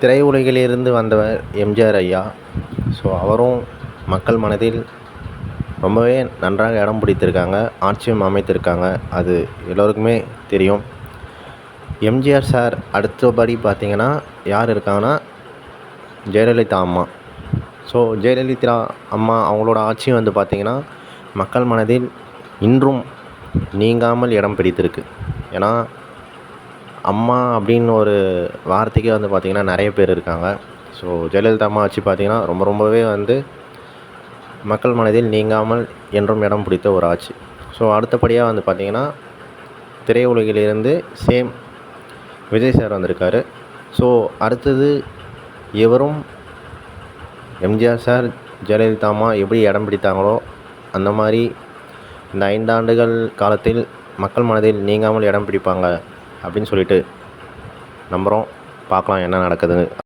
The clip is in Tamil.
திரையுலகிலிருந்து வந்தவர் எம்ஜிஆர் ஐயா. ஸோ அவரும் மக்கள் மனதில் ரொம்பவே நன்றாக இடம் பிடித்திருக்காங்க, ஆட்சியும் அமைத்திருக்காங்க. அது எல்லோருக்குமே தெரியும். எம்ஜிஆர் சார் அடுத்தபடி பார்த்திங்கன்னா யார் இருக்காங்கன்னா ஜெயலலிதா அம்மா. ஸோ ஜெயலலிதா அம்மா அவங்களோட ஆட்சியும் வந்து பார்த்திங்கன்னா மக்கள் மனதில் இன்றும் நீங்காமல் இடம் பிடித்திருக்கு. ஏன்னா அம்மா அப்படின்னு ஒரு வார்த்தைக்கே வந்து பார்த்திங்கன்னா நிறைய பேர் இருக்காங்க. ஸோ ஜெயலலிதா அம்மா ஆட்சி பார்த்திங்கன்னா ரொம்பவே வந்து மக்கள் மனதில் நீங்காமல் என்றும் இடம் பிடித்த ஒரு ஆட்சி. ஸோ அடுத்தபடியாக வந்து பார்த்திங்கன்னா திரையுலகிலிருந்து சேம் விஜய் சார் வந்திருக்காரு. ஸோ அடுத்தது இவரும் எம்ஜிஆர் சார் ஜெயலலிதா அம்மா எப்படி இடம் பிடித்தாங்களோ அந்த மாதிரி இந்த 5 ஆண்டுகள் காலத்தில் மக்கள் மனதில் நீங்காமல் இடம் பிடிப்பாங்க அப்படின்னு சொல்லிட்டு நம்புகிறோம். பார்க்கலாம் என்ன நடக்குதுன்னு.